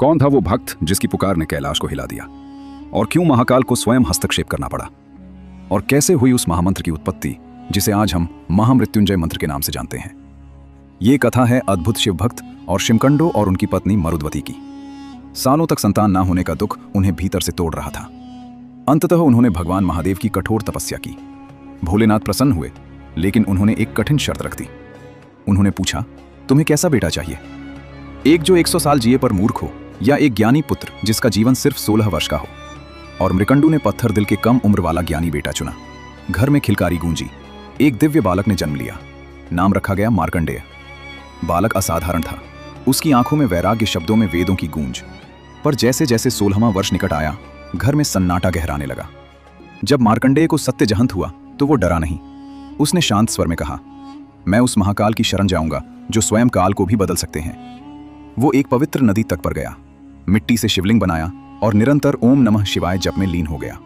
कौन था वो भक्त जिसकी पुकार ने कैलाश को हिला दिया? और क्यों महाकाल को स्वयं हस्तक्षेप करना पड़ा? और कैसे हुई उस महामंत्र की उत्पत्ति जिसे आज हम महामृत्युंजय मंत्र के नाम से जानते हैं? ये कथा है अद्भुत शिव भक्त और शिमकंडो और उनकी पत्नी मरुद्वती की। सालों तक संतान ना होने का दुख उन्हें भीतर से तोड़ रहा था। अंततः उन्होंने भगवान महादेव की कठोर तपस्या की। भोलेनाथ प्रसन्न हुए, लेकिन उन्होंने एक कठिन शर्त रख दी। उन्होंने पूछा, तुम्हें कैसा बेटा चाहिए? एक जो 100 साल जिए पर मूर्ख हो, या एक ज्ञानी पुत्र जिसका जीवन सिर्फ 16 वर्ष का हो? और मृकंडू ने पत्थर दिल के कम उम्र वाला ज्ञानी बेटा चुना। घर में खिलकारी गूंजी। एक दिव्य बालक ने जन्म लिया। नाम रखा गया मार्कंडेय। बालक असाधारण था। उसकी आंखों में वैराग्य, शब्दों में वेदों की गूंज। पर जैसे जैसे 16वां वर्ष निकट आया, घर में सन्नाटा गहराने लगा। जब मार्कंडेय को सत्य जहंत हुआ तो वो डरा नहीं। उसने शांत स्वर में कहा, मैं उस महाकाल की शरण जाऊंगा जो स्वयं काल को भी बदल सकते हैं। वो एक पवित्र नदी तट पर गया, मिट्टी से शिवलिंग बनाया और निरंतर ओम नमः शिवाय जप में लीन हो गया।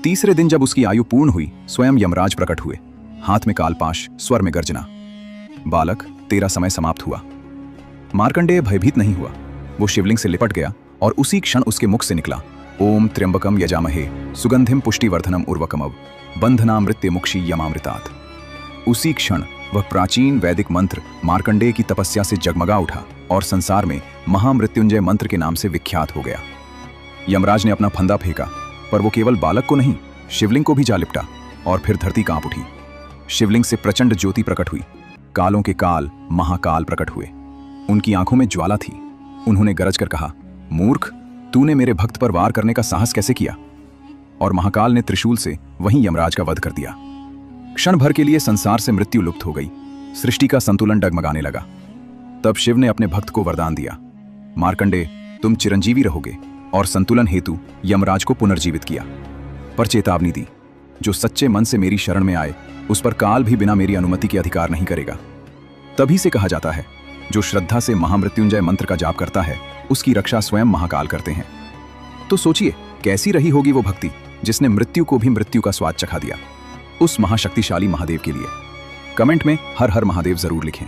तीसरे दिन जब उसकी आयु पूर्ण हुई, स्वयं यमराज प्रकट हुए। हाथ में कालपाश, स्वर में गर्जना। बालक, तेरा समय समाप्त हुआ। मार्कंडेय भयभीत नहीं हुआ। वो शिवलिंग से लिपट गया और उसी क्षण उसके मुख से निकला, ओम त्र्यंबकम यजामहे सुगंधिम पुष्टिवर्धनम उर्वकमव बंधनामृत्युमुक्षी यमामृतात्। उसी क्षण वह प्राचीन वैदिक मंत्र मार्कंडेय की तपस्या से जगमगा उठा और संसार में महामृत्युंजय मंत्र के नाम से विख्यात हो गया। यमराज ने अपना फंदा फेंका, पर वो केवल बालक को नहीं, शिवलिंग को भी जा लिपटा। और फिर धरती कांप उठी। शिवलिंग से प्रचंड ज्योति प्रकट हुई। कालों के काल महाकाल प्रकट हुए। उनकी आंखों में ज्वाला थी। उन्होंने गरज कर कहा, मूर्ख, तूने मेरे भक्त पर वार करने का साहस कैसे किया? और महाकाल ने त्रिशूल से वहीं यमराज का वध कर दिया। क्षण भर के लिए संसार से मृत्यु लुप्त हो गई। सृष्टि का संतुलन डगमगाने लगा। तब शिव ने अपने भक्त को वरदान दिया, मार्कंडेय, तुम चिरंजीवी रहोगे। और संतुलन हेतु यमराज को पुनर्जीवित किया। पर चेतावनी दी, जो सच्चे मन से मेरी शरण में आए, उस पर काल भी बिना मेरी अनुमति के अधिकार नहीं करेगा। तभी से कहा जाता है, जो श्रद्धा से महामृत्युंजय मंत्र का जाप करता है, उसकी रक्षा स्वयं महाकाल करते हैं। तो सोचिए, कैसी रही होगी वो भक्ति जिसने मृत्यु को भी मृत्यु का स्वाद चखा दिया। उस महाशक्तिशाली महादेव के लिए कमेंट में हर हर महादेव जरूर लिखें।